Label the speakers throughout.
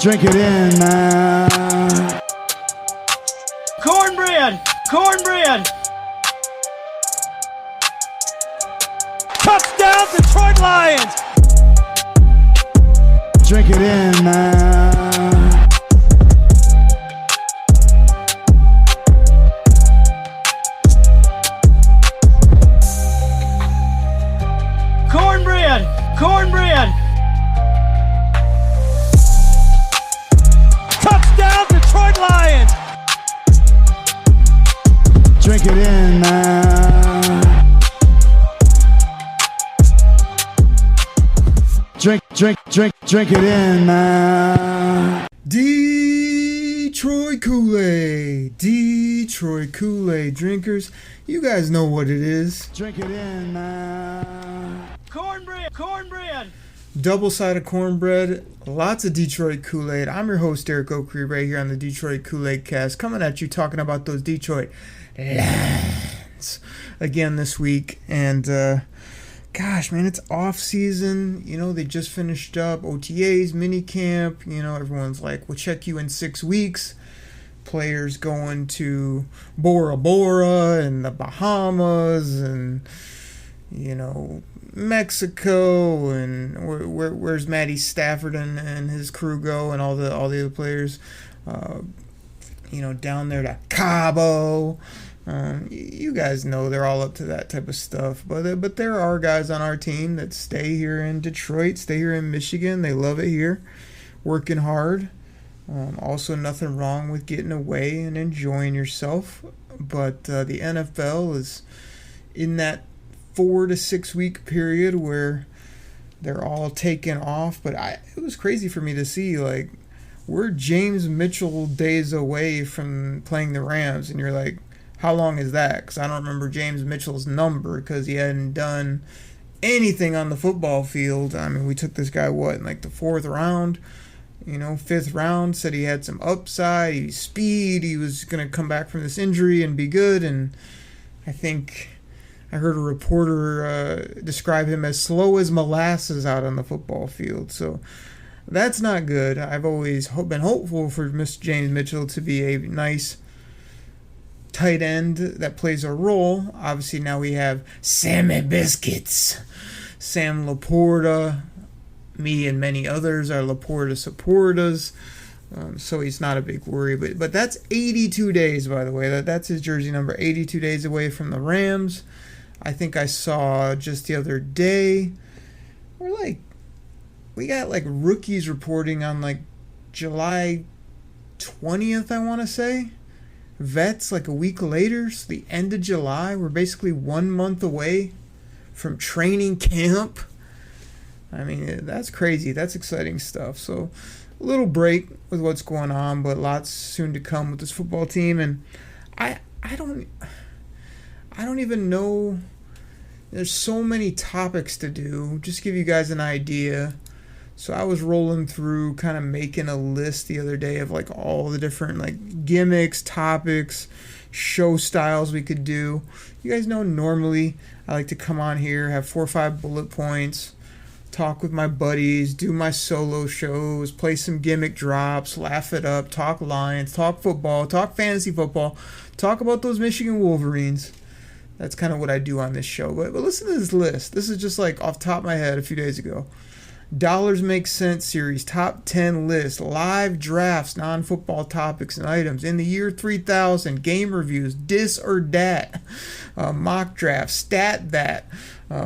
Speaker 1: Drink it in, man.
Speaker 2: Cornbread! Cornbread!
Speaker 3: Touchdown, Detroit Lions!
Speaker 1: Drink it in, man.
Speaker 2: Cornbread! Cornbread!
Speaker 3: Touchdown, Detroit Lions!
Speaker 1: Drink it in, man. Drink it in, man. Detroit Koolaid. Detroit Koolaid drinkers. You guys know what it is. Drink it in, man.
Speaker 2: Cornbread! Cornbread!
Speaker 1: Double-sided cornbread, lots of Detroit Koolaid. I'm your host, Derek Oakley, right here on the Detroit Koolaid Cast, coming at you talking about those Detroit Lions again this week. And, gosh, man, it's off-season. You know, they just finished up OTAs, minicamp. You know, everyone's like, we'll check you in 6 weeks. Players going to Bora Bora and the Bahamas and, you know, Mexico, and where's Matty Stafford and his crew go, and all the other players, you know, down there to Cabo. You guys know they're all up to that type of stuff, but there are guys on our team that stay here in Detroit, stay here in Michigan. They love it here, working hard. Also, nothing wrong with getting away and enjoying yourself, but the NFL is in that 4 to 6 week period where they're all taken off. But it was crazy for me to see, like, we're James Mitchell days away from playing the Rams, and you're like, how long is that? Because I don't remember James Mitchell's number, because he hadn't done anything on the football field. I mean, we took this guy, in like the 4th round, you know, 5th round, said he had some upside, he speed, he was going to come back from this injury and be good, and I think I heard a reporter describe him as slow as molasses out on the football field. So that's not good. I've always been hopeful for Mr. James Mitchell to be a nice tight end that plays a role. Obviously now we have Sammy Biscuits, Sam Laporta. Me and many others are Laporta supporters. So he's not a big worry. But that's 82 days, by the way. That's his jersey number, 82 days away from the Rams. I think I saw just the other day, we got like rookies reporting on like July 20th, I want to say. Vets like a week later, so the end of July. We're basically 1 month away from training camp. I mean, that's crazy. That's exciting stuff. So a little break with what's going on, but lots soon to come with this football team. And I don't even know. There's so many topics to do. Just give you guys an idea. So I was rolling through, kind of making a list the other day of like all the different like gimmicks, topics, show styles we could do. You guys know normally I like to come on here, have 4 or 5 bullet points, talk with my buddies, do my solo shows, play some gimmick drops, laugh it up, talk Lions, talk football, talk fantasy football, talk about those Michigan Wolverines. That's kind of what I do on this show. But listen to this list. This is just like off the top of my head a few days ago. Dollars Make Sense series, top 10 list, live drafts, non-football topics and items, in the year 3000, game reviews, dis or dat, mock draft, stat that,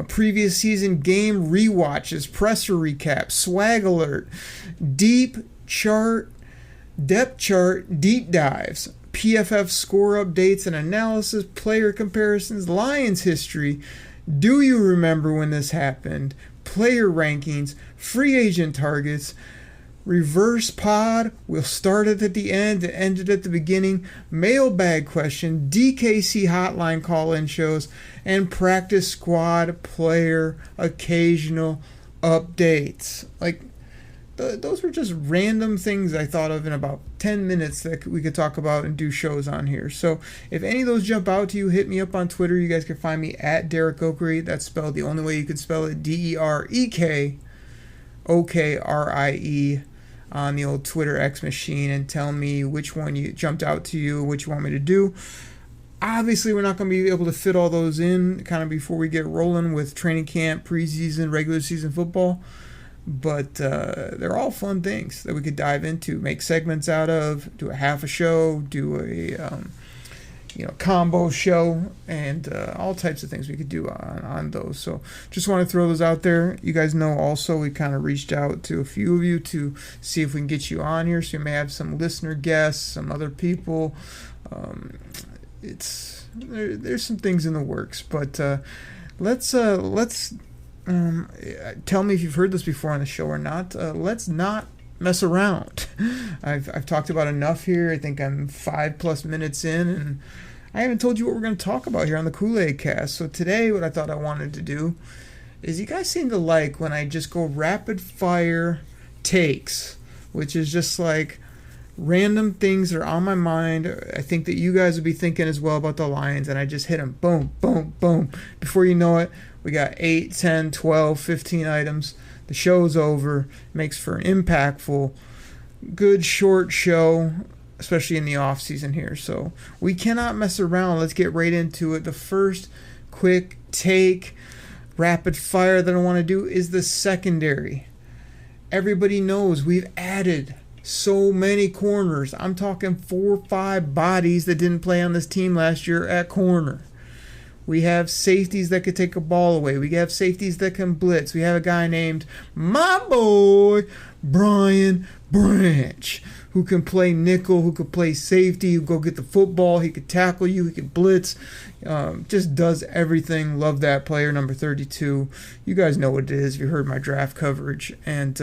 Speaker 1: previous season game rewatches, presser recap, swag alert, deep chart, depth chart, deep dives, PFF score updates and analysis, player comparisons, Lions history, do you remember when this happened, player rankings, free agent targets, reverse pod, we'll start it at the end and end it at the beginning, mailbag question, DKC hotline call-in shows, and practice squad player occasional updates. Like, those were just random things I thought of in about 10 minutes that we could talk about and do shows on here. So if any of those jump out to you, hit me up on Twitter. You guys can find me at Derek Oakley. That's spelled the only way you can spell it, DEREKOKRIE. on the old Twitter X machine and tell me which one you jumped out to you, what you want me to do. Obviously, we're not going to be able to fit all those in kind of before we get rolling with training camp, preseason, regular season football. But they're all fun things that we could dive into, make segments out of, do a half a show, do a combo show, and all types of things we could do on those. So just want to throw those out there. You guys know also we kind of reached out to a few of you to see if we can get you on here. So you may have some listener guests, some other people. There's some things in the works, but let's tell me if you've heard this before on the show or not. Let's not mess around. I've talked about enough here. I think I'm 5+ minutes in, and I haven't told you what we're going to talk about here on the Koolaid Cast. So today, what I thought I wanted to do is, you guys seem to like when I just go rapid fire takes, which is just like random things that are on my mind. I think that you guys would be thinking as well about the Lions, and I just hit them. Boom, boom, boom. Before you know it, we got 8, 10, 12, 15 items. The show's over. Makes for an impactful, good short show, especially in the off season here. So we cannot mess around. Let's get right into it. The first quick take, rapid fire that I want to do is the secondary. Everybody knows we've added so many corners. I'm talking 4 or 5 bodies that didn't play on this team last year at corner. We have safeties that could take a ball away. We have safeties that can blitz. We have a guy named my boy Brian Branch, who can play nickel, who could play safety, who go get the football. He could tackle you. He could blitz. Just does everything. Love that player, number 32. You guys know what it is if you heard my draft coverage and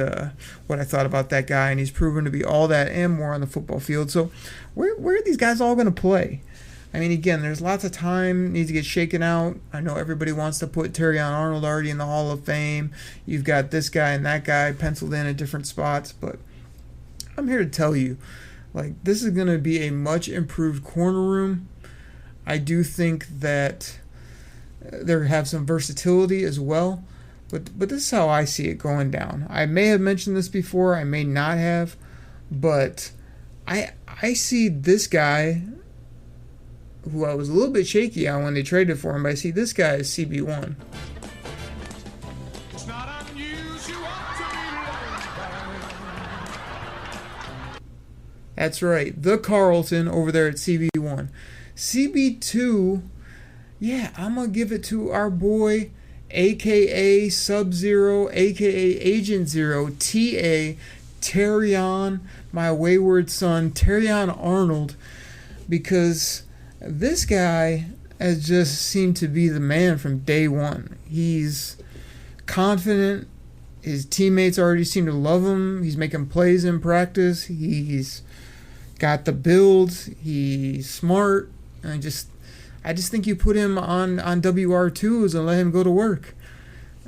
Speaker 1: what I thought about that guy. And he's proven to be all that and more on the football field. So where are these guys all going to play? I mean, again, there's lots of time needs to get shaken out. I know everybody wants to put Terrion Arnold already in the Hall of Fame. You've got this guy and that guy penciled in at different spots. But I'm here to tell you, like, this is going to be a much improved corner room. I do think that they have some versatility as well. But this is how I see it going down. I may have mentioned this before. I may not have. But I see this guy, who I was a little bit shaky on when they traded for him, but I see this guy as CB1. It's not unusual to be. That's right, the Carlton over there at CB1. CB2, yeah, I'm going to give it to our boy, a.k.a. Sub-Zero, a.k.a. Agent Zero, T.A., Terrion, my wayward son, Terrion Arnold, because this guy has just seemed to be the man from day one. He's confident. His teammates already seem to love him. He's making plays in practice. He's got the build. He's smart. I just think you put him on WR2s and let him go to work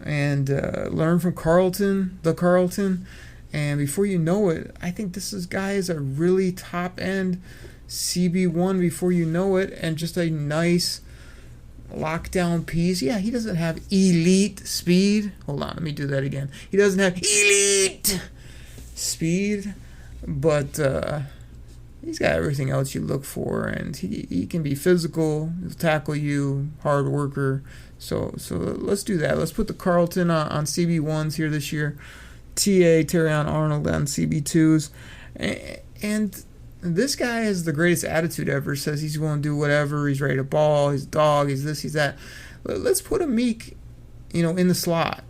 Speaker 1: and learn from the Carlton. And before you know it, I think this guy is a really top-end CB1 before you know it, and just a nice lockdown piece. Yeah, he doesn't have elite speed. Hold on, let me do that again. He doesn't have elite speed, but he's got everything else you look for, and he can be physical, he'll tackle you, hard worker. So let's do that. Let's put the Carlton on CB1s here this year. T.A. Terrion Arnold on CB2s. And this guy has the greatest attitude ever. Says he's going to do whatever. He's ready to ball. He's a dog. He's this. He's that. Let's put a Meek, in the slot,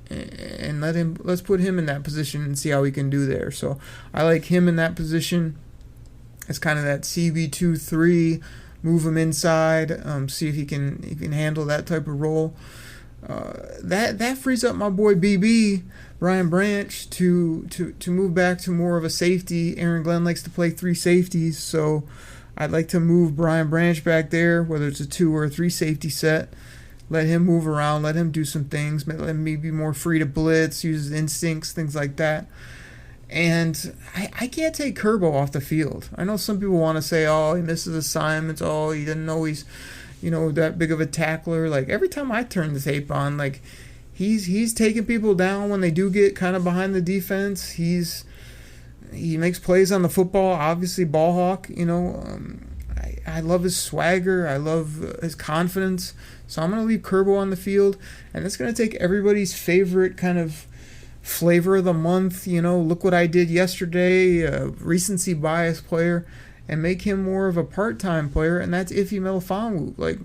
Speaker 1: and let's put him in that position and see how he can do there. So I like him in that position. It's kind of that CB2-3. Move him inside. See if he can handle that type of role. That frees up my boy BB, Brian Branch, to move back to more of a safety. Aaron Glenn likes to play 3 safeties, so I'd like to move Brian Branch back there, whether it's a 2 or a 3 safety set. Let him move around, let him do some things, let him be more free to blitz, use his instincts, things like that. And I can't take Kerbo off the field. I know some people want to say, oh, he misses assignments, oh, he didn't know he's that big of a tackler. Like, every time I turn the tape on, like, he's taking people down when they do get kind of behind the defense. He's He makes plays on the football, obviously ball hawk, I love his swagger. I love his confidence. So I'm going to leave Kerbo on the field. And it's going to take everybody's favorite kind of flavor of the month. Look what I did yesterday, recency bias player, and make him more of a part-time player. And that's Ife Melifonwu. Like,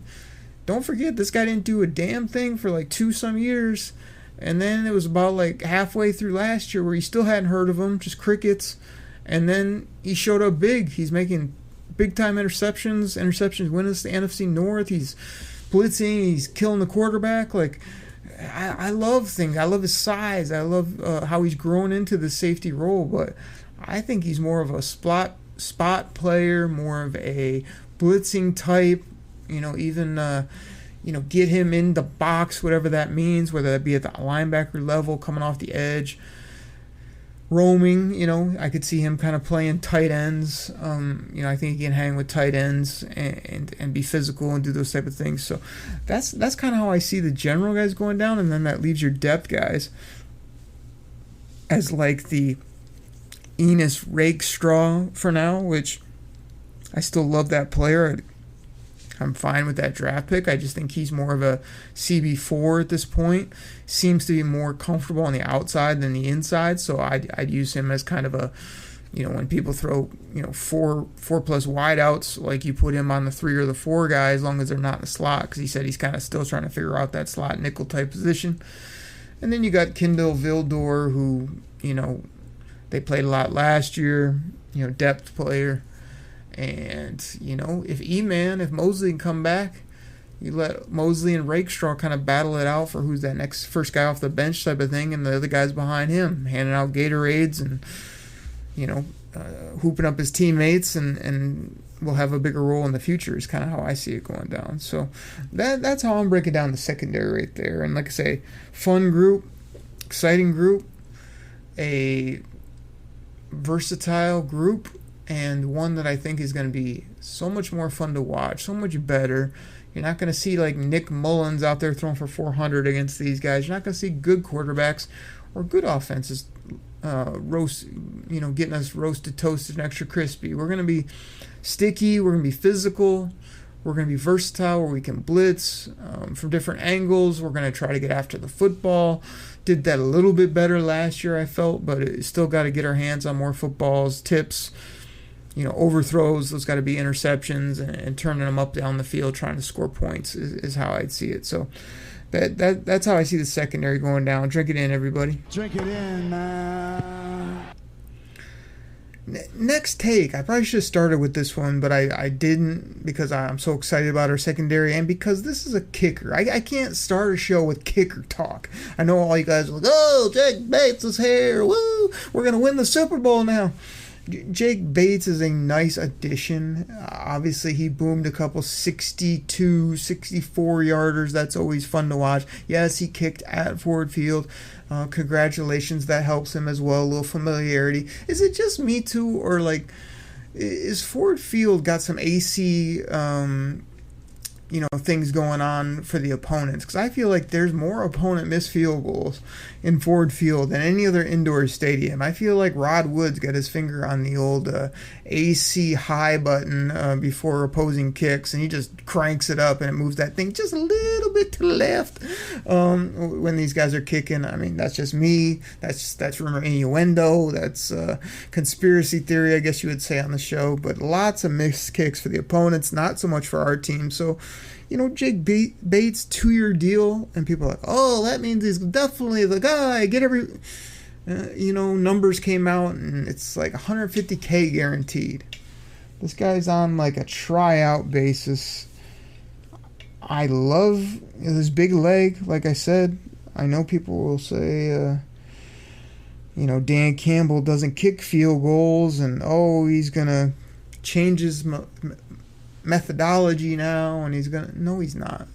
Speaker 1: don't forget, this guy didn't do a damn thing for like 2-some years. And then it was about like halfway through last year where you still hadn't heard of him, just crickets. And then he showed up big. He's making big-time interceptions winning us the NFC North. He's blitzing. He's killing the quarterback. Like, I love things. I love his size. I love how he's grown into the safety role. But I think he's more of a spot player, more of a blitzing type. Get him in the box, whatever that means, whether that be at the linebacker level, coming off the edge, roaming. I could see him kind of playing tight ends. I think he can hang with tight ends and be physical and do those type of things. So that's kind of how I see the general guys going down, and then that leaves your depth guys as like the Enos Rakestraw for now, which I still love that player. I'm fine with that draft pick. I just think he's more of a CB4 at this point. Seems to be more comfortable on the outside than the inside, so I'd use him as kind of a, when people throw, 4+ wideouts, like you put him on the 3 or the 4 guy as long as they're not in the slot, because he said he's kind of still trying to figure out that slot nickel type position. And then you got Kendall Vildor, who, they played a lot last year, depth player. And, if Mosley can come back, you let Mosley and Rakestraw kind of battle it out for who's that next first guy off the bench type of thing, and the other guys behind him, handing out Gatorades and, hooping up his teammates, and will have a bigger role in the future is kind of how I see it going down. So that's how I'm breaking down the secondary right there. And like I say, fun group, exciting group, a versatile group, and one that I think is going to be so much more fun to watch, so much better. You're not going to see like Nick Mullins out there throwing for 400 against these guys. You're not going to see good quarterbacks or good offenses getting us roasted, toasted, and extra crispy. We're going to be sticky. We're going to be physical. We're going to be versatile where we can blitz from different angles. We're going to try to get after the football. Did that a little bit better last year, I felt, but it still got to get our hands on more footballs, tips, overthrows. Those got to be interceptions, and turning them up down the field, trying to score points is how I'd see it. So that's how I see the secondary going down. Drink it in, everybody.
Speaker 3: Drink it in, man.
Speaker 1: Next take. I probably should have started with this one, but I didn't, because I'm so excited about our secondary, and because this is a kicker. I can't start a show with kicker talk. I know all you guys are like, oh, Jake Bates is here. Woo! We're going to win the Super Bowl now. Jake Bates is a nice addition. Obviously, he boomed a couple 62, 64-yarders. That's always fun to watch. Yes, he kicked at Ford Field. Congratulations. That helps him as well. A little familiarity. Is it just me too, or like, is Ford Field got some AC things going on for the opponents? Because I feel like there's more opponent missed field goals in Ford Field than any other indoor stadium. I feel like Rod Wood's got his finger on the old AC high button before opposing kicks, and he just cranks it up and it moves that thing just a little bit to the left when these guys are kicking. I mean, that's just me. That's rumor innuendo. That's conspiracy theory, I guess you would say, on the show. But lots of missed kicks for the opponents, not so much for our team. So, Jake Bates, 2-year deal, and people are like, oh, that means he's definitely the guy. Get every, numbers came out, and it's like $150K guaranteed. This guy's on like a tryout basis. I love his big leg, like I said. I know people will say, Dan Campbell doesn't kick field goals, and he's going to change his methodology now, and he's not.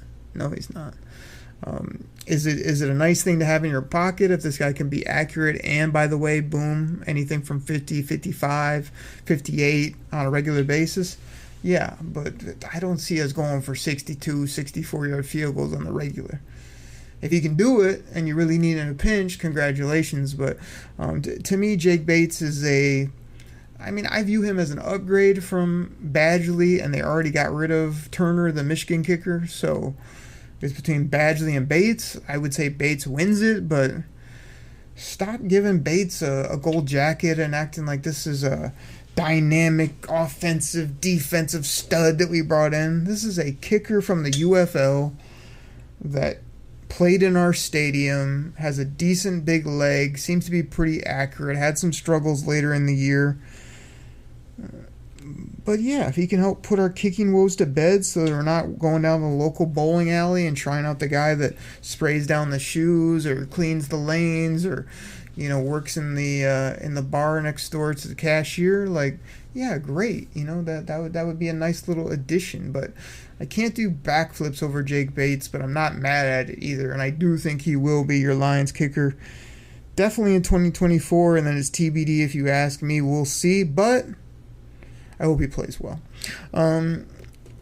Speaker 1: Is it a nice thing to have in your pocket if this guy can be accurate, and by the way, boom, anything from 50, 55, 58 on a regular basis? Yeah, but I don't see us going for 62, 64-yard field goals on the regular. if he can do it and you really need it in a pinch, congratulations. But to me, Jake Bates is I view him as an upgrade from Badgley, and they already got rid of Turner, the Michigan kicker. So it's between Badgley and Bates. I would say Bates wins it, but stop giving Bates a gold jacket and acting like this is a dynamic offensive, defensive stud that we brought in. This is a kicker from the UFL that played in our stadium, has a decent big leg, seems to be pretty accurate, had some struggles later in the year. But yeah, if he can help put our kicking woes to bed so that we're not going down the local bowling alley and trying out the guy that sprays down the shoes or cleans the lanes or, works in the bar next door to the cashier, yeah, great. That would be a nice little addition. But I can't do backflips over Jake Bates, but I'm not mad at it either. And I do think he will be your Lions kicker definitely in 2024, and then it's TBD if you ask me. We'll see, but I hope he plays well.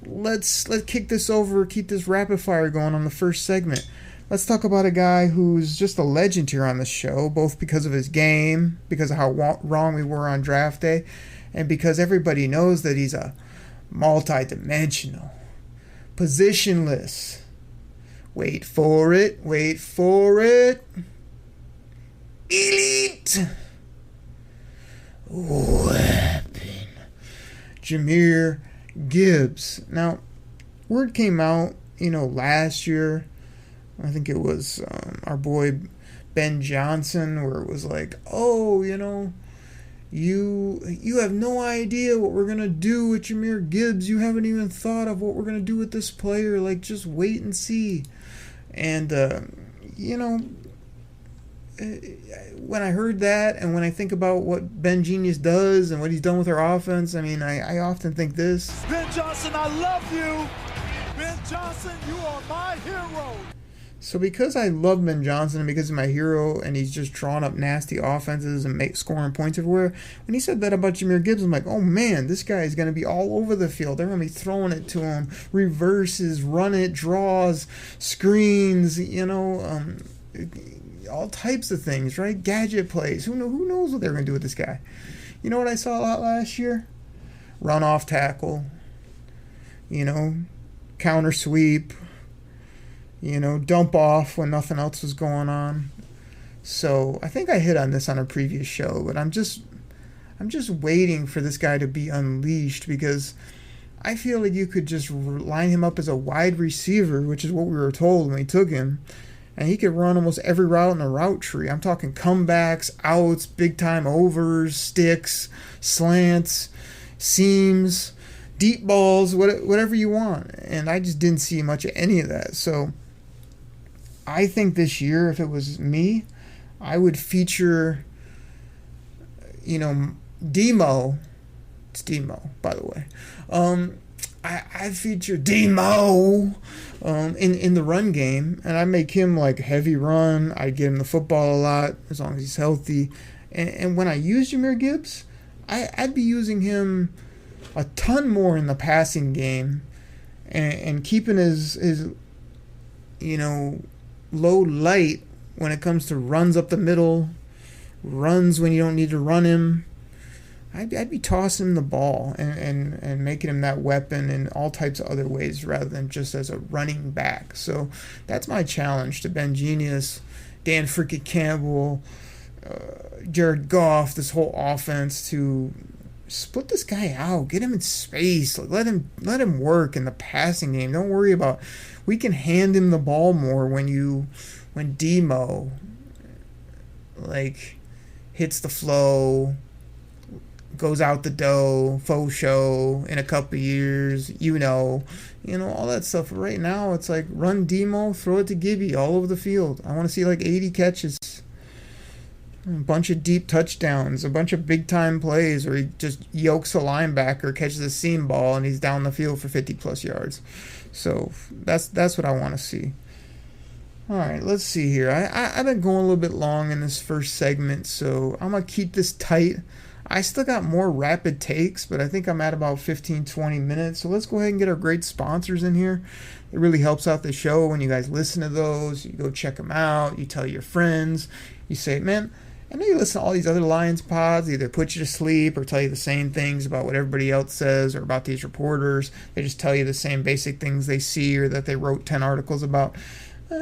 Speaker 1: Let's kick this over, keep this rapid fire going on the first segment. Let's talk about a guy who's just a legend here on the show, both because of his game, because of how wrong we were on draft day, and because everybody knows that he's a multi-dimensional, positionless. Wait for it. Elite weapon. Jahmyr Gibbs. Now, word came out, last year. I think it was our boy Ben Johnson, where it was like, oh, you have no idea what we're going to do with Jahmyr Gibbs. You haven't even thought of what we're going to do with this player. Just wait and see. And, when I heard that, and when I think about what Ben Genius does and what he's done with our offense, I often think this.
Speaker 3: Ben Johnson, I love you. Ben Johnson, you are my hero.
Speaker 1: So because I love Ben Johnson and because he's my hero and he's just drawing up nasty offenses and scoring points everywhere, when he said that about Jahmyr Gibbs, I'm like, oh man, this guy is going to be all over the field. They're going to be throwing it to him, reverses, run it, draws, screens, all types of things, right? Gadget plays. Who knows what they're going to do with this guy? You know what I saw a lot last year? Run off tackle, counter sweep, dump off when nothing else was going on. So I think I hit on this on a previous show, but I'm just waiting for this guy to be unleashed, because I feel like you could just line him up as a wide receiver, which is what we were told when we took him, and he could run almost every route in the route tree. I'm talking comebacks, outs, big time overs, sticks, slants, seams, deep balls, whatever you want. And I just didn't see much of any of that. So I think this year, if it was me, I would feature, Demo. It's Demo, by the way. I'd feature Demo in the run game, and I make him heavy run. I get him the football a lot as long as he's healthy. And when I use Jahmyr Gibbs, I'd be using him a ton more in the passing game and keeping his low light when it comes to runs up the middle, runs when you don't need to run him. I'd be tossing him the ball and making him that weapon in all types of other ways rather than just as a running back. So that's my challenge to Ben Genius, Dan freaking Campbell, Jared Goff, this whole offense, to split this guy out, get him in space, let him work in the passing game. Don't worry about, we can hand him the ball more when Demo hits the flow, goes out the dough, faux show in a couple years, all that stuff. But right now, it's run Demo, throw it to Gibby all over the field. I want to see 80 catches, a bunch of deep touchdowns, a bunch of big-time plays where he just yokes a linebacker, catches a seam ball, and he's down the field for 50-plus yards. So that's what I want to see. All right, let's see here. I've been going a little bit long in this first segment, so I'm going to keep this tight. I still got more rapid takes, but I think I'm at about 15, 20 minutes. So let's go ahead and get our great sponsors in here. It really helps out the show when you guys listen to those. You go check them out. You tell your friends. You say, man, I know you listen to all these other Lions pods. They either put you to sleep or tell you the same things about what everybody else says or about these reporters. They just tell you the same basic things they see or that they wrote 10 articles about.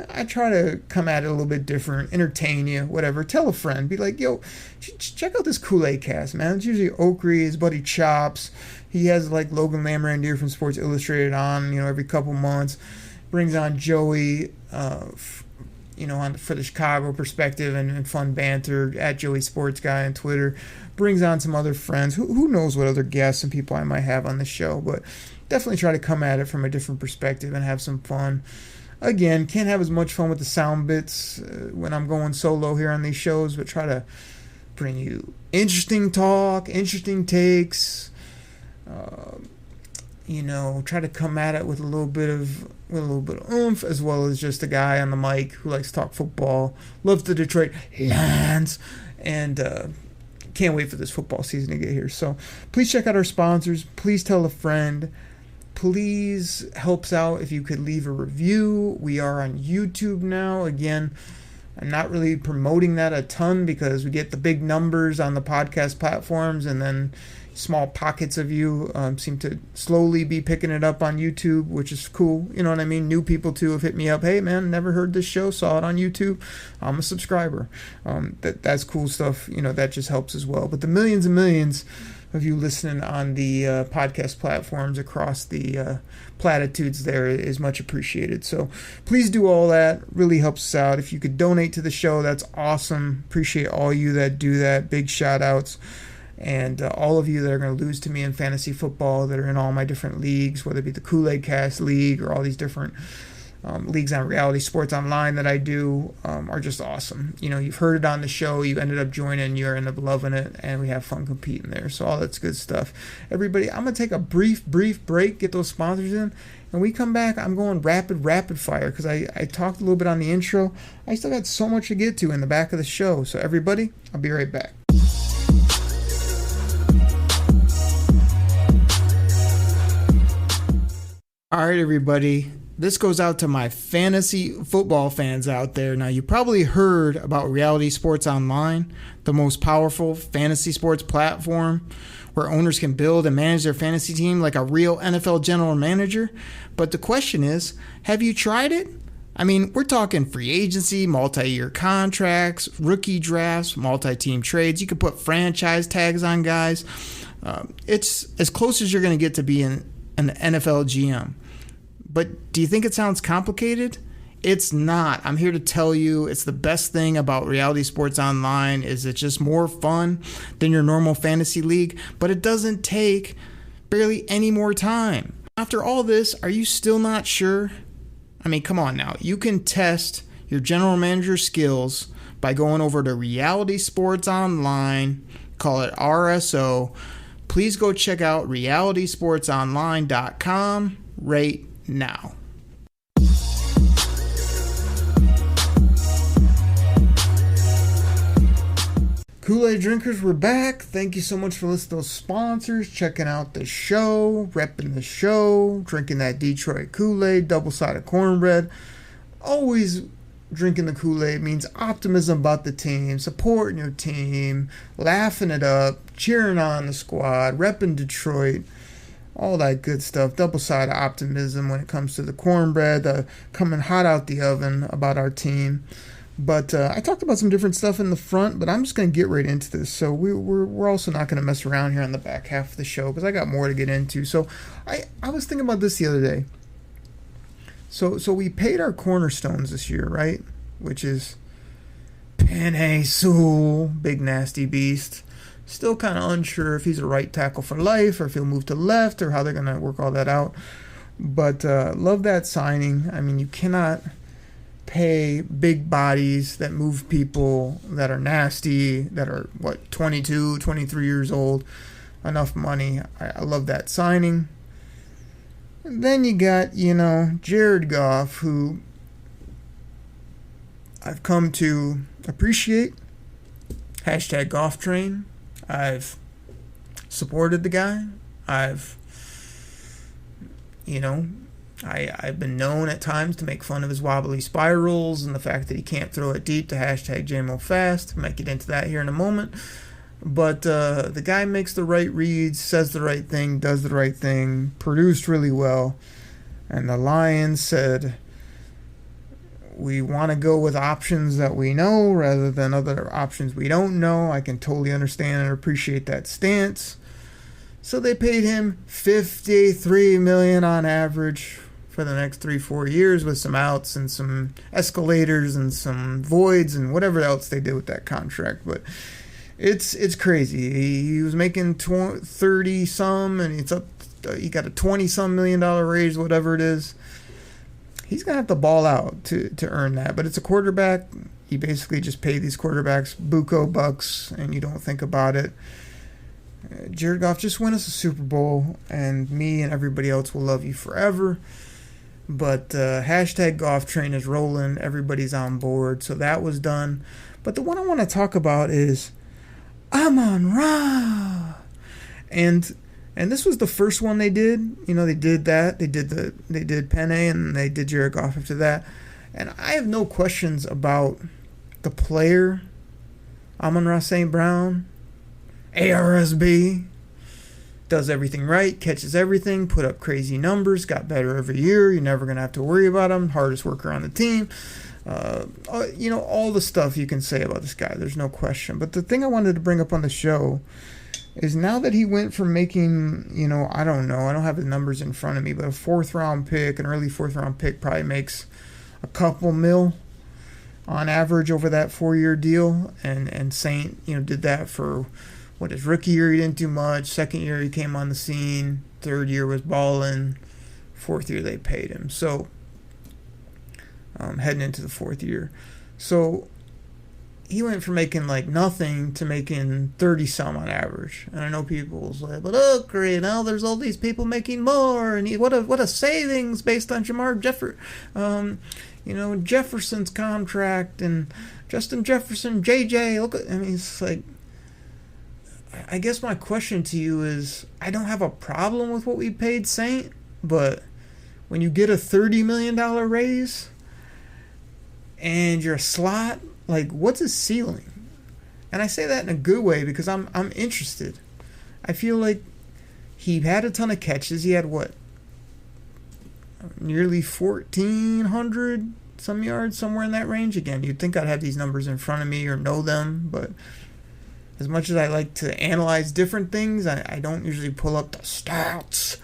Speaker 1: I try to come at it a little bit different, entertain you, whatever. Tell a friend. Be like, yo, check out this Koolaid Cast, man. It's usually Oakrey, his buddy Chops. He has like Logan Lamorandier from Sports Illustrated on, every couple months. Brings on Joey, for the Chicago perspective and fun banter. At Joey Sports Guy on Twitter. Brings on some other friends. Who knows what other guests and people I might have on the show. But definitely try to come at it from a different perspective and have some fun. Again, can't have as much fun with the sound bits when I'm going solo here on these shows, but try to bring you interesting talk, interesting takes. Try to come at it with a little bit of oomph, as well as just a guy on the mic who likes to talk football, loves the Detroit Lions, and can't wait for this football season to get here. So please check out our sponsors. Please tell a friend. Please helps out if you could leave a review. We are on YouTube now. Again, I'm not really promoting that a ton because we get the big numbers on the podcast platforms, and then small pockets of you seem to slowly be picking it up on YouTube, which is cool. You know what I mean? New people too have hit me up. Hey man, never heard this show, saw it on YouTube. I'm a subscriber. That's cool stuff. That just helps as well. But the millions and millions of you listening on the podcast platforms across the platitudes there is much appreciated. So please do all that. Really helps us out. If you could donate to the show, that's awesome. Appreciate all you that do that. Big shout outs. And all of you that are going to lose to me in fantasy football, that are in all my different leagues, whether it be the Koolaid Cast League or all these different leagues on Reality Sports Online that I do, are just awesome. You've heard it on the show, you ended up joining, you end up loving it, and we have fun competing there. So all that's good stuff. Everybody, I'm going to take a brief break, get those sponsors in, and we come back, I'm going rapid fire, because I talked a little bit on the intro. I still got so much to get to in the back of the show. So everybody, I'll be right back. All right, everybody. This goes out to my fantasy football fans out there. Now, you probably heard about Reality Sports Online, the most powerful fantasy sports platform where owners can build and manage their fantasy team like a real NFL general manager. But the question is, have you tried it? I mean, we're talking free agency, multi-year contracts, rookie drafts, multi-team trades. You could put franchise tags on guys. It's as close as you're going to get to being an NFL GM. But do you think it sounds complicated? It's not. I'm here to tell you it's the best thing about Reality Sports Online is it's just more fun than your normal fantasy league, but it doesn't take barely any more time. After all this, are you still not sure? I mean, come on now. You can test your general manager skills by going over to Reality Sports Online, call it RSO. Please go check out realitysportsonline.com right now. Kool-Aid drinkers, we're back. Thank you so much for listening to those sponsors, checking out the show, repping the show, drinking that Detroit Kool-Aid, double-sided cornbread. Always drinking the Kool-Aid means optimism about the team, supporting your team, laughing it up, cheering on the squad, repping Detroit. All that good stuff. Double-sided optimism when it comes to the cornbread, coming hot out the oven about our team. But I talked about some different stuff in the front, but I'm just going to get right into this. So we're also not going to mess around here on the back half of the show because I got more to get into. So I was thinking about this the other day. So we paid our cornerstones this year, right? Which is Penei Sewell, big nasty beast. Still kind of unsure if he's a right tackle for life or if he'll move to left or how they're going to work all that out. But love that signing. I mean, you cannot pay big bodies that move people that are nasty, that are, 22, 23 years old, enough money. I love that signing. And then you got, Jared Goff, who I've come to appreciate. #GoffTrain. I've supported the guy. I've been known at times to make fun of his wobbly spirals and the fact that he can't throw it deep, to hashtag JMOFast. Might get into that here in a moment. But the guy makes the right reads, says the right thing, does the right thing, produced really well. And the Lions said, we want to go with options that we know rather than other options we don't know. I can totally understand and appreciate that stance. So they paid him $53 million on average for the next 3-4 years, with some outs and some escalators and some voids and whatever else they did with that contract. But it's crazy. He was making 30 some, and it's up. He got a 20 some million dollar raise, whatever it is. He's gonna have to ball out to earn that. But it's a quarterback. You basically just pay these quarterbacks buco bucks, and you don't think about it. Jared Goff, just win us a Super Bowl, and me and everybody else will love you forever. But hashtag Goff train is rolling. Everybody's on board, so that was done. But the one I want to talk about is Amon-Ra, and this was the first one they did. They did that. They did Penny, and they did Jared Goff after that. And I have no questions about the player, Amon-Ra St. Brown. ARSB, does everything right, catches everything, put up crazy numbers, got better every year. You're never going to have to worry about him. Hardest worker on the team. All the stuff you can say about this guy. There's no question. But the thing I wanted to bring up on the show is now that he went from making, I don't know, I don't have the numbers in front of me, but a 4th round pick, an early 4th round pick probably makes a couple mil on average over that 4-year deal. And Saint, did that for... his rookie year he didn't do much. 2nd year he came on the scene. 3rd year was balling. 4th year they paid him. So heading into the 4th year, so he went from making like nothing to making 30 some on average. And I know people will say, "But look, now there's all these people making more, and what a savings based on Jamar Jefferson's contract and Justin Jefferson, JJ." Look, it's like. I guess my question to you is, I don't have a problem with what we paid Saint, but when you get a $30 million raise and you're a slot, like, what's his ceiling? And I say that in a good way because I'm interested. I feel like he had a ton of catches. He had nearly 1,400 some yards, somewhere in that range. Again, you'd think I'd have these numbers in front of me or know them, but as much as I like to analyze different things, I don't usually pull up the stats.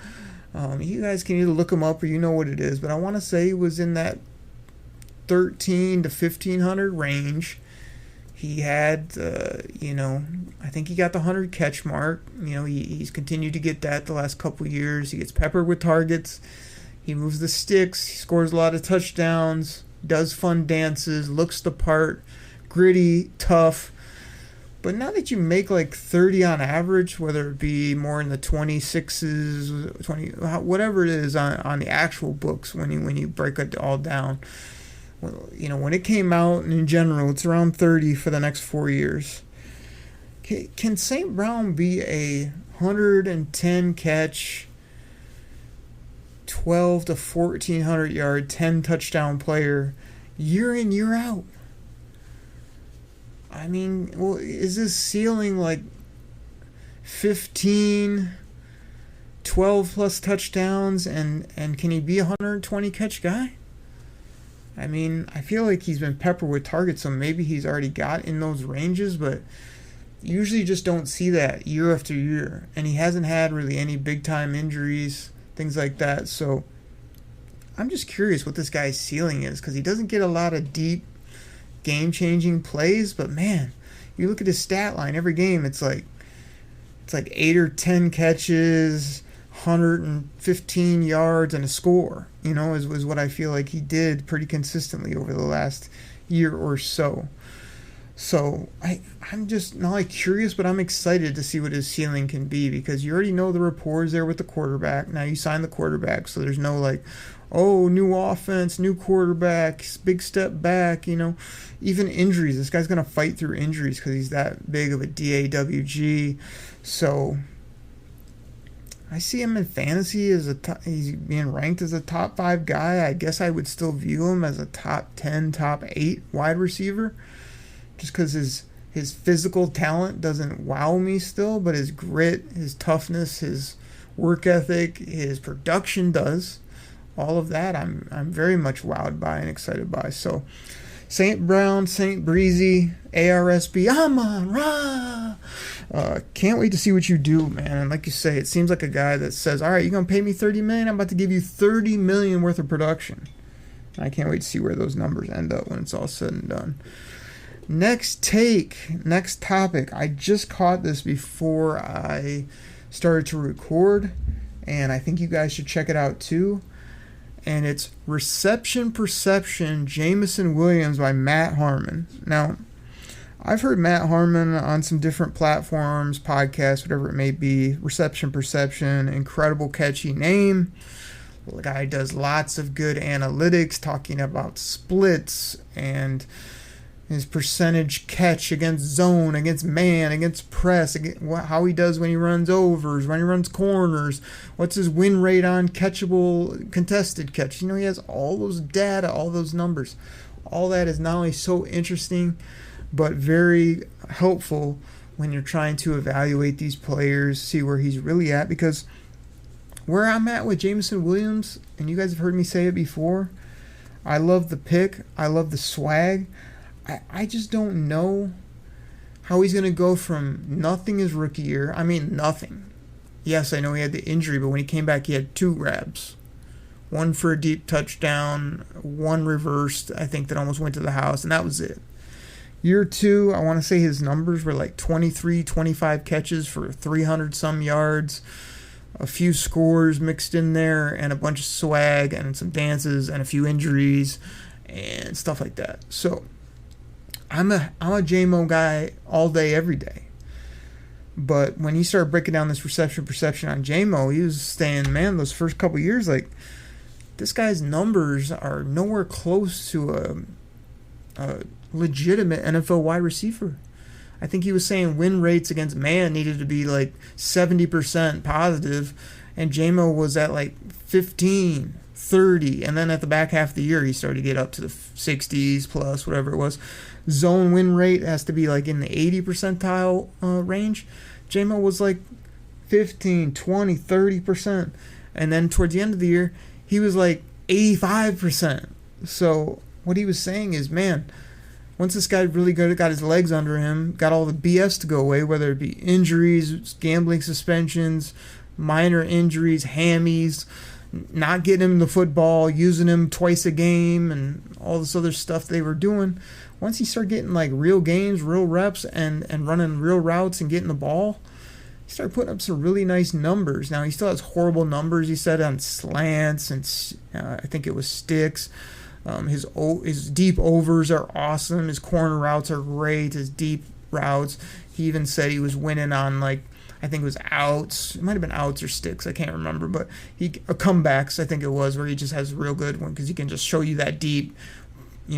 Speaker 1: You guys can either look them up or you know what it is, but I want to say he was in that 1,300 to 1,500 range. He had, I think he got the 100 catch mark. He's continued to get that the last couple years. He gets peppered with targets. He moves the sticks. He scores a lot of touchdowns. Does fun dances. Looks the part. Gritty, tough. But now that you make like 30 on average, whether it be more in the 26s, 20, whatever it is on the actual books, when you break it all down, when it came out, and in general, it's around 30 for the next 4 years. Can St. Brown be a 110 catch, 12 to 1,400 yard, 10 touchdown player year in, year out? I mean, is this ceiling like 15, 12 plus touchdowns, and can he be a 120 catch guy? I mean, I feel like he's been peppered with targets, so maybe he's already got in those ranges, but usually just don't see that year after year. And he hasn't had really any big-time injuries, things like that. So I'm just curious what this guy's ceiling is, because he doesn't get a lot of deep, game-changing plays, but man, you look at his stat line every game, it's like 8 or 10 catches, 115 yards, and a score, is what I feel like he did pretty consistently over the last year or so. So I'm just not like curious, but I'm excited to see what his ceiling can be, because you already know the rapport is there with the quarterback. Now you sign the quarterback, so there's no like, oh, new offense, new quarterback, big step back, even injuries. This guy's going to fight through injuries because he's that big of a DAWG. So I see him in fantasy as he's being ranked as a top 5 guy. I guess I would still view him as a top 10, top 8 wide receiver, just because his physical talent doesn't wow me still, but his grit, his toughness, his work ethic, his production does. All of that I'm very much wowed by and excited by. So St. Brown, St. Breezy, ARSB, Amon Ra. Can't wait to see what you do, man. And like you say, it seems like a guy that says, all right, you're going to pay me $30 million? I'm about to give you $30 million worth of production. I can't wait to see where those numbers end up when it's all said and done. Next topic. I just caught this before I started to record, and I think you guys should check it out too. And it's Reception Perception, Jameson Williams by Matt Harmon. Now, I've heard Matt Harmon on some different platforms, podcasts, whatever it may be. Reception Perception, incredible catchy name. The guy does lots of good analytics, talking about splits and his percentage catch against zone, against man, against press, how he does when he runs overs, when he runs corners, what's his win rate on catchable, contested catch. He has all those data, all those numbers. All that is not only so interesting, but very helpful when you're trying to evaluate these players, see where he's really at. Because where I'm at with Jameson Williams, and you guys have heard me say it before, I love the pick, I love the swag. I just don't know how he's going to go from nothing his rookie year. I mean, nothing. Yes, I know he had the injury, but when he came back, he had 2 grabs. One for a deep touchdown, one reversed, I think, that almost went to the house, and that was it. Year 2, I want to say his numbers were like 23, 25 catches for 300-some yards, a few scores mixed in there, and a bunch of swag, and some dances, and a few injuries, and stuff like that. So I'm a J-Mo guy all day, every day. But when he started breaking down this reception perception on J-Mo, he was saying, man, those first couple years, like, this guy's numbers are nowhere close to a legitimate NFL wide receiver. I think he was saying win rates against man needed to be like 70% positive, and J-Mo was at like 15, 30, and then at the back half of the year he started to get up to the 60s plus, whatever it was. Zone win rate has to be like in the 80 percentile range. J-Mo was like 15, 20, 30%. And then towards the end of the year, he was like 85%. So what he was saying is, man, once this guy really got his legs under him, got all the BS to go away, whether it be injuries, gambling suspensions, minor injuries, hammies, not getting him the football, using him twice a game, and all this other stuff they were doing. Once he started getting like real games, real reps, and running real routes and getting the ball, he started putting up some really nice numbers. Now, he still has horrible numbers, he said, on slants, and I think it was sticks. His deep overs are awesome. His corner routes are great. His deep routes, he even said he was winning on, like, I think it was outs. It might have been outs or sticks. I can't remember. But comebacks, I think it was, where he just has a real good one because he can just show you that deep,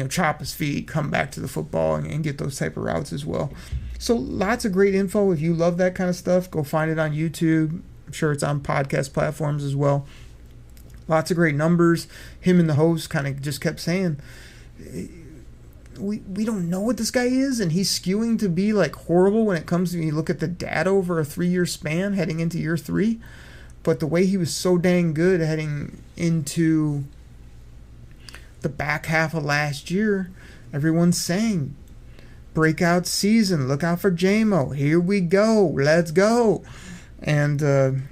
Speaker 1: chop his feet, come back to the football, and get those type of routes as well. So lots of great info. If you love that kind of stuff, go find it on YouTube. I'm sure it's on podcast platforms as well. Lots of great numbers. Him and the host kind of just kept saying, we don't know what this guy is, and he's skewing to be like horrible when it comes to, you look at the data over a 3-year span heading into year 3. But the way he was so dang good heading into the back half of last year, everyone's saying, breakout season, look out for J-Mo, here we go, let's go. And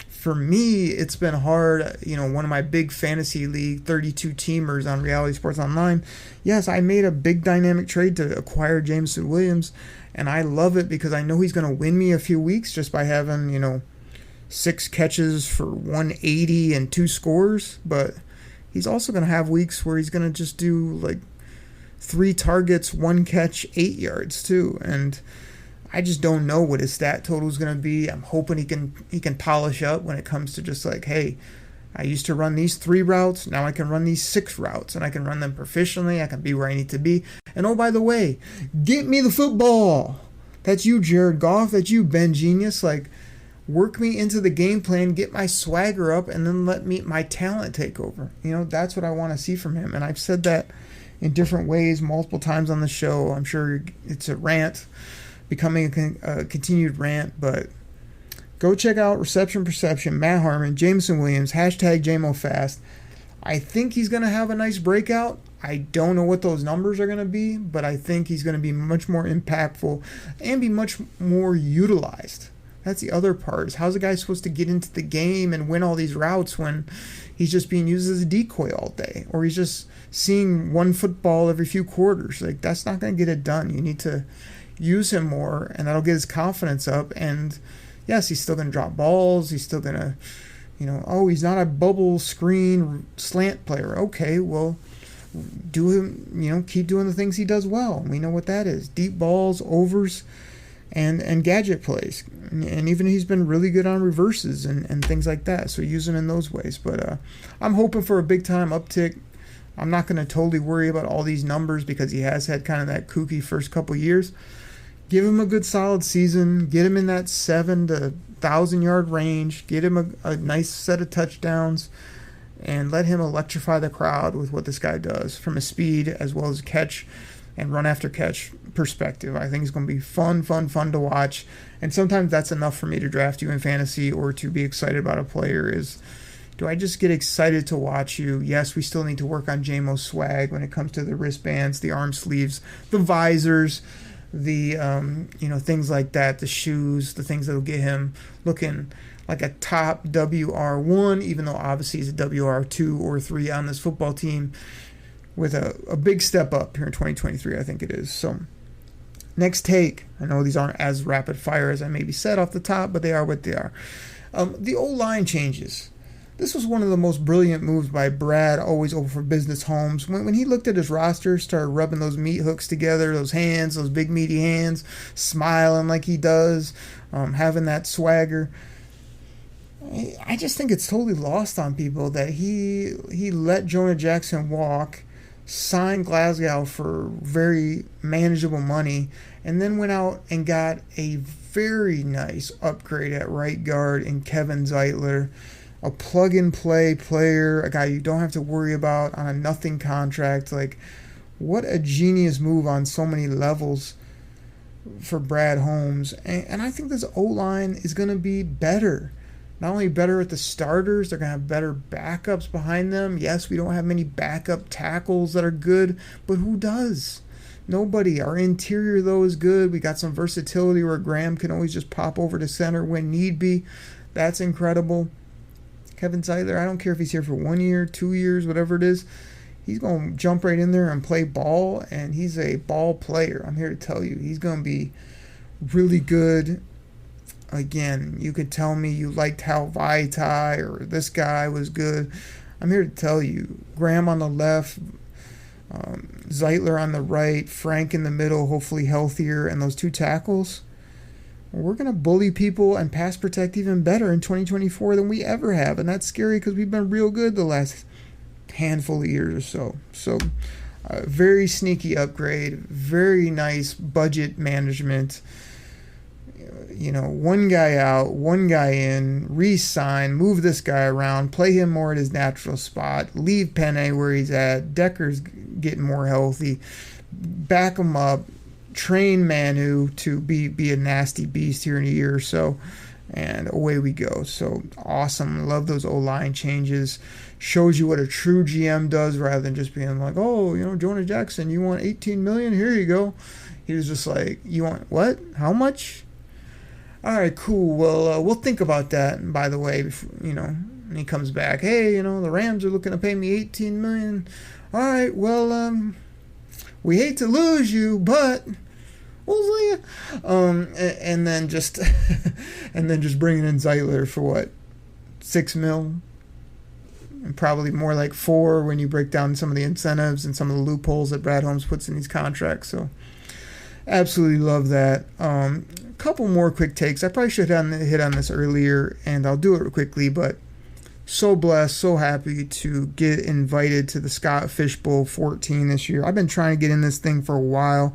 Speaker 1: for me, it's been hard. One of my big fantasy league 32 teamers on Reality Sports Online, yes, I made a big dynamic trade to acquire Jameson Williams, and I love it because I know he's going to win me a few weeks just by having 6 catches for 180 and 2 scores. But he's also going to have weeks where he's going to just do like 3 targets, 1 catch, 8 yards too. And I just don't know what his stat total is going to be. I'm hoping he can polish up when it comes to just like, hey, I used to run these 3 routes. Now I can run these 6 routes, and I can run them proficiently. I can be where I need to be. And oh, by the way, get me the football. That's you, Jared Goff. That's you, Ben Genius. Like, work me into the game plan, get my swagger up, and then let my talent take over. That's what I want to see from him. And I've said that in different ways multiple times on the show. I'm sure it's a rant, becoming a continued rant, but go check out Reception Perception, Matt Harmon, Jameson Williams, #JMOFast. I think he's going to have a nice breakout. I don't know what those numbers are going to be, but I think he's going to be much more impactful and be much more utilized. That's the other part, is how's a guy supposed to get into the game and win all these routes when he's just being used as a decoy all day, or he's just seeing one football every few quarters? Like, that's not going to get it done. You need to use him more, and that'll get his confidence up. And yes, he's still going to drop balls. He's still going to, he's not a bubble screen slant player. Okay, well, do him, keep doing the things he does well. We know what that is: deep balls, overs, and gadget plays. And even he's been really good on reverses and things like that. So use him in those ways. But I'm hoping for a big time uptick. I'm not going to totally worry about all these numbers because he has had kind of that kooky first couple years. Give him a good solid season. Get him in that 7 to 1,000 yard range. Get him a nice set of touchdowns. And let him electrify the crowd with what this guy does from a speed as well as a catch and run after catch perspective. I think it's going to be fun to watch. And sometimes that's enough for me to draft you in fantasy or to be excited about a player. Is, do I just get excited to watch you? Yes, we still need to work on JMO's swag when it comes to the wristbands, the arm sleeves, the visors, the things like that, the shoes, the things that'll get him looking like a top WR1, even though obviously he's a WR2 or 3 on this football team, with a big step up here in 2023, I think it is. So, next take. I know these aren't as rapid fire as I maybe said off the top, but they are what they are. The O-line changes. This was one of the most brilliant moves by Brad, always over for Business Homes. When he looked at his roster, started rubbing those meat hooks together, those hands, those big meaty hands, smiling like he does, having that swagger. I just think it's totally lost on people that he let Jonah Jackson walk, signed Glasgow for very manageable money, and then went out and got a very nice upgrade at right guard in Kevin Zeitler, a plug-and-play player, a guy you don't have to worry about on a nothing contract. Like, what a genius move on so many levels for Brad Holmes. And I think this O-line is going to be better. Not only better at the starters, they're going to have better backups behind them. Yes, we don't have many backup tackles that are good, but who does? Nobody. Our interior, though, is good. We got some versatility where Graham can always just pop over to center when need be. That's incredible. Kevin Zeitler, I don't care if he's here for 1 year, 2 years, whatever it is. He's going to jump right in there and play ball, and he's a ball player. I'm here to tell you. He's going to be really good. Again, you could tell me you liked Hal Vaitai or this guy was good. I'm here to tell you, Graham on the left, Zeitler on the right, Frank in the middle, hopefully healthier, and those two tackles, we're going to bully people and pass protect even better in 2024 than we ever have. And that's scary because we've been real good the last handful of years or so. So, very sneaky upgrade, very nice budget management. One guy out, one guy in, re-sign, move this guy around, play him more at his natural spot, leave Penne where he's at, Decker's getting more healthy, back him up, train Manu to be a nasty beast here in a year or so, and away we go. So awesome. Love those O-line changes. Shows you what a true GM does rather than just being like, oh, Jonah Jackson, you want $18 million? Here you go. He was just like, you want what? How much? All right, cool. Well, we'll think about that. And by the way, and he comes back, hey, the Rams are looking to pay me $18 million. All right, well, we hate to lose you, but we'll see you. And then just bringing in Zeitler for what, $6 million, and probably more like $4 million when you break down some of the incentives and some of the loopholes that Brad Holmes puts in these contracts. So, absolutely love that. Couple more quick takes. I probably should have hit on this earlier, and I'll do it quickly, but so blessed, so happy to get invited to the Scott Fish Bowl 14 this year. I've been trying to get in this thing for a while.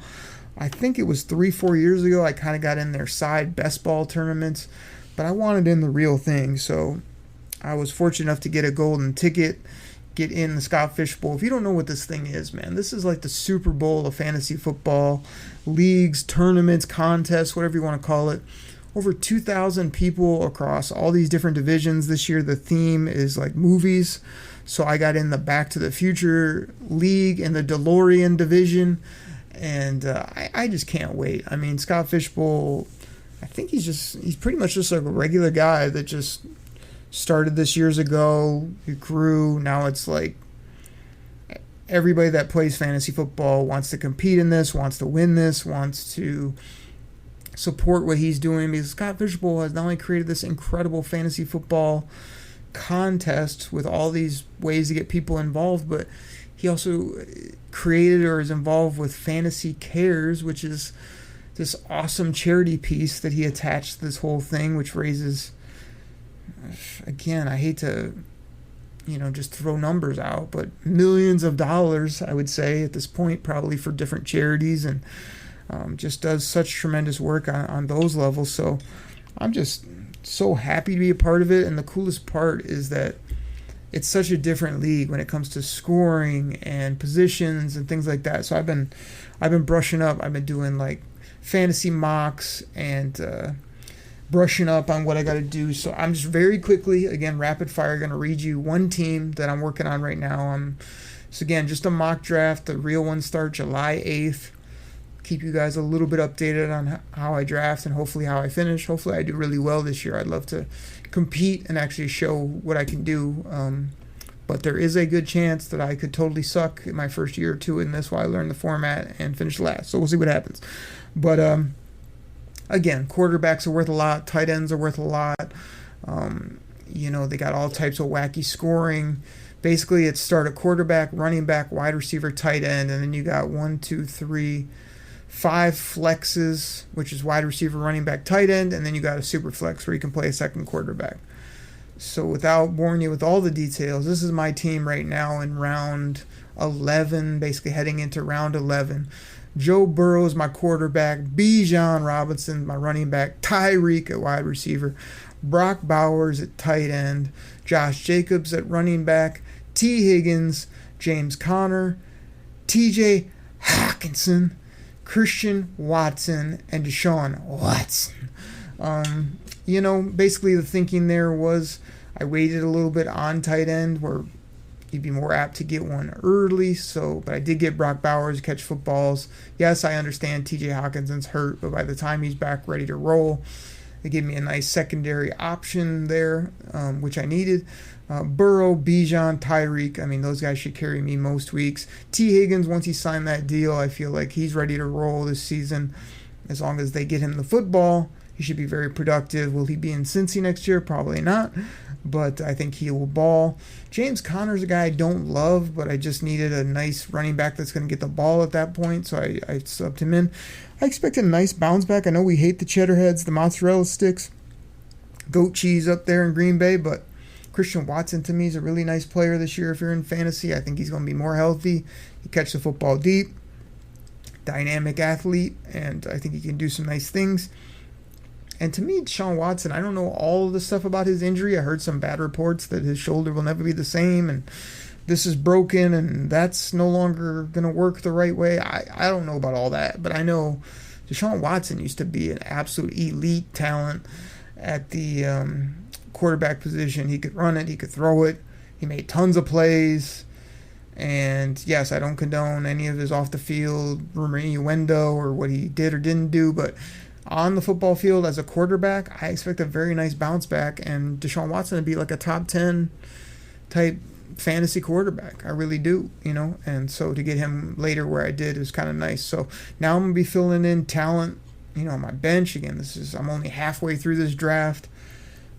Speaker 1: I think it was 3-4 years ago I kind of got in their side best ball tournaments, but I wanted in the real thing, so I was fortunate enough to get a golden ticket, get in the Scott Fish Bowl. If you don't know what this thing is, man, this is like the Super Bowl of fantasy football, leagues, tournaments, contests, whatever you want to call it. Over 2,000 people across all these different divisions. This year the theme is like movies, so I got in the Back to the Future League in the DeLorean division, and I just can't wait. I mean, Scott Fish Bowl, I think he's pretty much just like a regular guy that just started this years ago. It grew. Now it's like everybody that plays fantasy football wants to compete in this, wants to win this, wants to support what he's doing, because Scott Fish Bowl has not only created this incredible fantasy football contest with all these ways to get people involved, but he also created or is involved with Fantasy Cares, which is this awesome charity piece that he attached to this whole thing, which raises, again, I hate to, just throw numbers out, but millions of dollars, I would say, at this point, probably for different charities, and just does such tremendous work on those levels. So I'm just so happy to be a part of it, and the coolest part is that it's such a different league when it comes to scoring and positions and things like that. So I've been brushing up. I've been doing like fantasy mocks and brushing up on what I got to do. So I'm just very quickly, again, rapid fire, going to read you one team that I'm working on right now. So again, just a mock draft. The real ones start July 8th. Keep you guys a little bit updated on how I draft and hopefully how I finish. Hopefully I do really well this year. I'd love to compete and actually show what I can do. But there is a good chance that I could totally suck in my first year or two in this while I learn the format and finish last. So we'll see what happens. But again, quarterbacks are worth a lot. Tight ends are worth a lot. They got all types of wacky scoring. Basically, it's start a quarterback, running back, wide receiver, tight end, and then you got 5 flexes, which is wide receiver, running back, tight end, and then you got a super flex where you can play a second quarterback. So without boring you with all the details, this is my team right now in round 11, basically heading into round 11. Joe Burrow is my quarterback, Bijan Robinson, my running back, Tyreek at wide receiver, Brock Bowers at tight end, Josh Jacobs at running back, T. Higgins, James Conner, TJ Hawkinson, Christian Watson, and Deshaun Watson. Basically the thinking there was I waited a little bit on tight end where you'd be more apt to get one early. But I did get Brock Bowers to catch footballs. Yes, I understand TJ Hawkinson's hurt, but by the time he's back ready to roll, it gave me a nice secondary option there, which I needed. Burrow, Bijan, Tyreek, those guys should carry me most weeks. T. Higgins, once he signed that deal, I feel like he's ready to roll this season. As long as they get him the football, he should be very productive. Will he be in Cincy next year? Probably not, but I think he will ball. James Conner's a guy I don't love, but I just needed a nice running back that's going to get the ball at that point, so I subbed him in. I expect a nice bounce back. I know we hate the cheddar heads, the mozzarella sticks, goat cheese up there in Green Bay, but Christian Watson to me is a really nice player this year if you're in fantasy. I think he's going to be more healthy. He catches the football deep, dynamic athlete, and I think he can do some nice things. And to me, Deshaun Watson, I don't know all of the stuff about his injury. I heard some bad reports that his shoulder will never be the same, and this is broken, and that's no longer going to work the right way. I don't know about all that, but I know Deshaun Watson used to be an absolute elite talent at the quarterback position. He could run it, he could throw it, he made tons of plays. And yes, I don't condone any of his off the field rumor innuendo or what he did or didn't do, but on the football field as a quarterback, I expect a very nice bounce back, and Deshaun Watson to be like a top 10 type fantasy quarterback. I really do, and so to get him later where I did is kind of nice. So now I'm going to be filling in talent, on my bench. Again, I'm only halfway through this draft.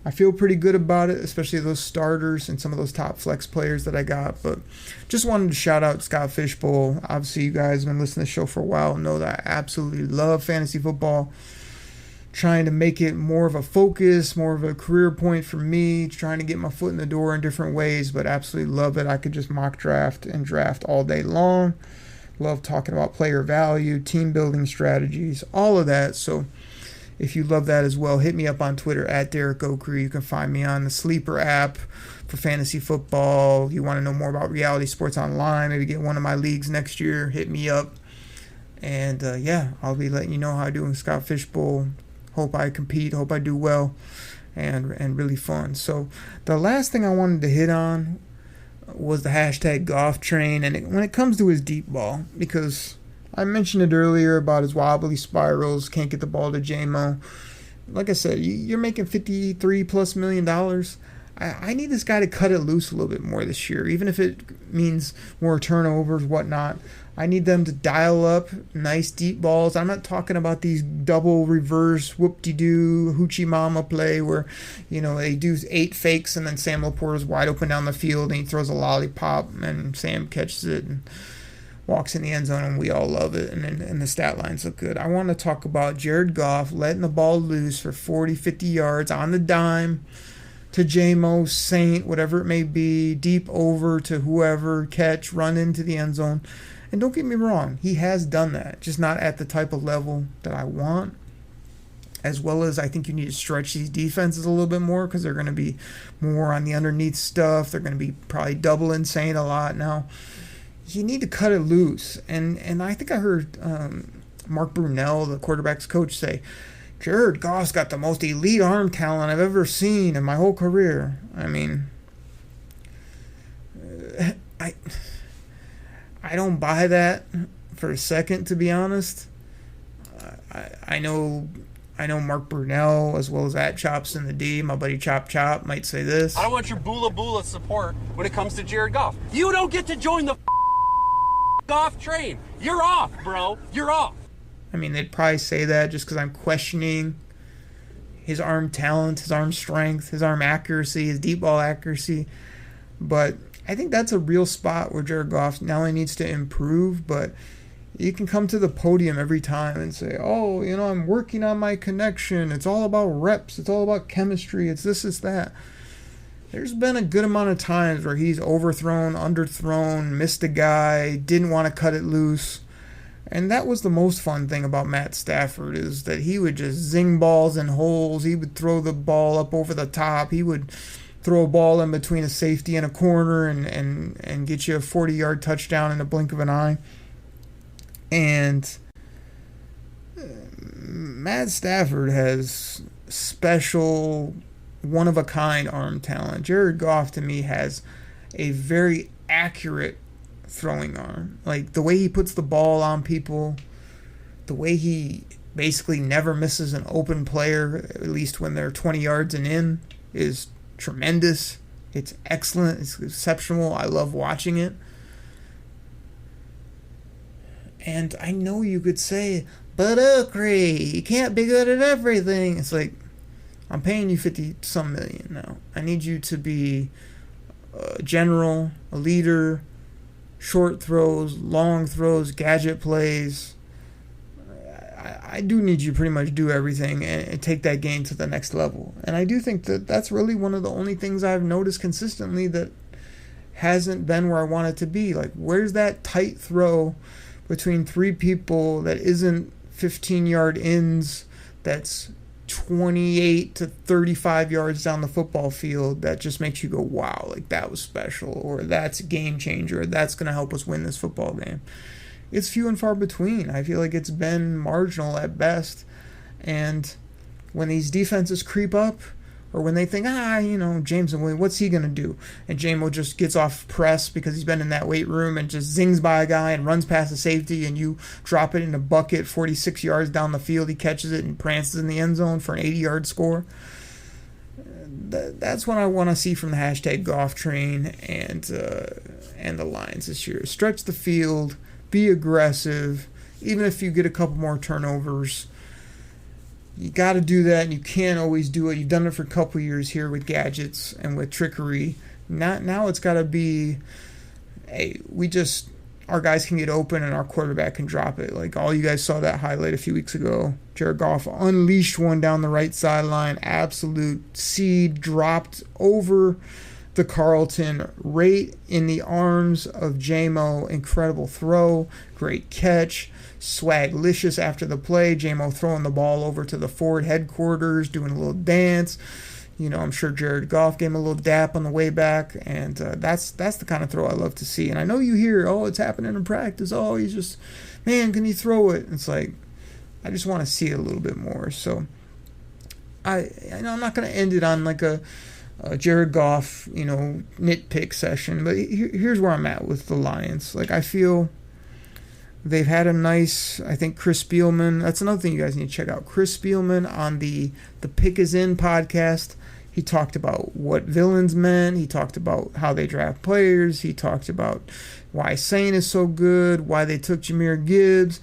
Speaker 1: I feel pretty good about it, especially those starters and some of those top flex players that I got. But just wanted to shout out Scott Fish Bowl. Obviously, you guys have been listening to the show for a while and know that I absolutely love fantasy football. Trying to make it more of a focus, more of a career point for me, trying to get my foot in the door in different ways, but absolutely love it. I could just mock draft and draft all day long. Love talking about player value, team building strategies, all of that. So if you love that as well, hit me up on Twitter at Derek Oakrey. You can find me on the Sleeper app for fantasy football. You want to know more about reality sports online, maybe get one of my leagues next year, hit me up. And I'll be letting you know how I do in Scott Fishbowl. Hope I compete, hope I do well, and really fun. So the last thing I wanted to hit on was the hashtag Goff train, and when it comes to his deep ball, because I mentioned it earlier about his wobbly spirals, can't get the ball to J-Mo. Like I said, you're making $53+ million. I need this guy to cut it loose a little bit more this year, even if it means more turnovers, whatnot. I need them to dial up nice deep balls. I'm not talking about these double reverse whoop-de-doo hoochie mama play where, they do 8 fakes and then Sam Laporta's wide open down the field and he throws a lollipop and Sam catches it and walks in the end zone and we all love it and the stat lines look good. I want to talk about Jared Goff letting the ball loose for 40, 50 yards on the dime to J-Mo, Saint, whatever it may be, deep over to whoever, catch, run into the end zone. And don't get me wrong, he has done that, just not at the type of level that I want. As well as I think you need to stretch these defenses a little bit more because they're going to be more on the underneath stuff. They're going to be probably doubling Saint a lot now. You need to cut it loose. And I think I heard Mark Brunell, the quarterback's coach, say, Jared Goff's got the most elite arm talent I've ever seen in my whole career. I mean, I don't buy that for a second, to be honest. I know Mark Brunell, as well as at Chops in the D, my buddy Chop Chop, might say this.
Speaker 4: I don't want your boola boola support when it comes to Jared Goff. You don't get to join the Goff train. You're off, bro. You're off.
Speaker 1: I mean, they'd probably say that just because I'm questioning his arm talent, his arm strength, his arm accuracy, his deep ball accuracy. But I think that's a real spot where Jared Goff not only needs to improve, but you can come to the podium every time and say, oh, I'm working on my connection. It's all about reps. It's all about chemistry. It's this, it's that. There's been a good amount of times where he's overthrown, underthrown, missed a guy, didn't want to cut it loose. And that was the most fun thing about Matt Stafford, is that he would just zing balls in holes. He would throw the ball up over the top. He would throw a ball in between a safety and a corner and get you a 40-yard touchdown in the blink of an eye. And Matt Stafford has special, one-of-a-kind arm talent. Jared Goff, to me, has a very accurate throwing arm. Like, the way he puts the ball on people, the way he basically never misses an open player, at least when they're 20 yards and in, is tremendous. It's excellent. It's exceptional. I love watching it. And I know you could say, but Oakrey, you can't be good at everything. It's like, I'm paying you 50-some million now. I need you to be a general, a leader, short throws, long throws, gadget plays. I do need you to pretty much do everything and take that game to the next level. And I do think that that's really one of the only things I've noticed consistently that hasn't been where I want it to be. Like, where's that tight throw between 3 people that isn't 15-yard ins, that's 28 to 35 yards down the football field, that just makes you go, wow, like that was special, or that's a game changer, or that's going to help us win this football game. It's few and far between. I feel like it's been marginal at best. And when these defenses creep up, or when they think, James and Williams, what's he going to do? And J-Mo just gets off press because he's been in that weight room and just zings by a guy and runs past the safety, and you drop it in a bucket 46 yards down the field. He catches it and prances in the end zone for an 80-yard score. That's what I want to see from the hashtag Goff train and the Lions this year. Stretch the field, be aggressive, even if you get a couple more turnovers. You got to do that, and you can't always do it. You've done it for a couple years here with gadgets and with trickery. Now it's got to be, hey, our guys can get open and our quarterback can drop it. Like, all you guys saw that highlight a few weeks ago. Jared Goff unleashed one down the right sideline. Absolute seed, dropped over the Carlton right in the arms of J-Mo. Incredible throw, great catch, swaglicious after the play. J-Mo throwing the ball over to the Ford headquarters, doing a little dance. You know, I'm sure Jared Goff gave him a little dap on the way back, and that's the kind of throw I love to see. And I know you hear, oh, it's happening in practice. Oh, he's just, man, can he throw it? It's like, I just want to see it a little bit more. So I know I'm not going to end it on like a Jared Goff, you know, nitpick session, but here's where I'm at with the Lions. Like, I feel they've had a nice, I think Chris Spielman, that's another thing you guys need to check out. Chris Spielman on the Pick Is In podcast, he talked about what villains meant. He talked about how they draft players. He talked about why Sane is so good, why they took Jahmyr Gibbs,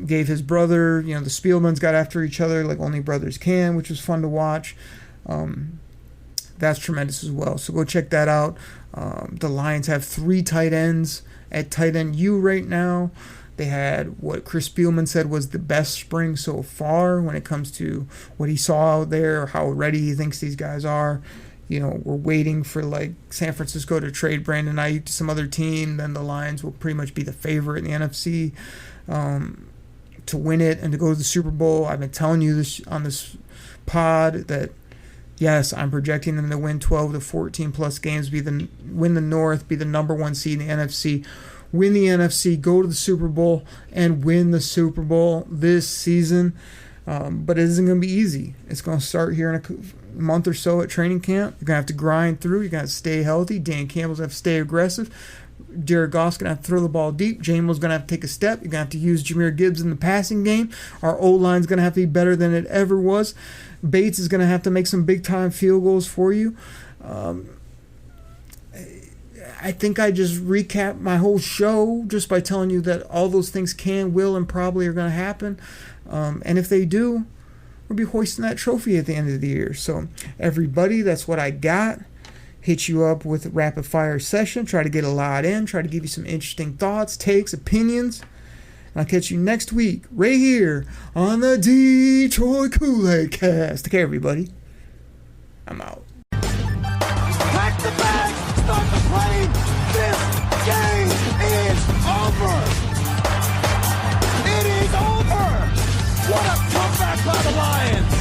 Speaker 1: gave his brother, you know, the Spielmans got after each other like only brothers can, which was fun to watch. That's tremendous as well. So go check that out. The Lions have 3 tight ends at tight end U right now. They had what Chris Spielman said was the best spring so far when it comes to what he saw out there, how ready he thinks these guys are. You know, we're waiting for like San Francisco to trade Brandon Ayuk to some other team. Then the Lions will pretty much be the favorite in the NFC to win it and to go to the Super Bowl. I've been telling you this on this pod that, yes, I'm projecting them to win 12 to 14 plus games, win the North, be the number 1 seed in the NFC, win the NFC, go to the Super Bowl, and win the Super Bowl this season. But it isn't going to be easy. It's going to start here in a month or so at training camp. You're going to have to grind through. You're going to stay healthy. Dan Campbell's going to have to stay aggressive. Jared Goff's going to have to throw the ball deep. J-Mo's going to have to take a step. You're going to have to use Jahmyr Gibbs in the passing game. Our O-line's going to have to be better than it ever was. Bates is going to have to make some big-time field goals for you. I think I just recapped my whole show just by telling you that all those things can, will, and probably are going to happen. And if they do, we'll be hoisting that trophy at the end of the year. So, everybody, that's what I got. Hit you up with a rapid-fire session. Try to get a lot in. Try to give you some interesting thoughts, takes, opinions. And I'll catch you next week right here on the Detroit Koolaid Cast. Take care, everybody. I'm out.
Speaker 3: Pack the bag, start the plane. This game is over. It is over. What a comeback by the Lions.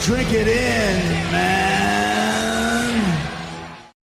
Speaker 3: Drink it in, man.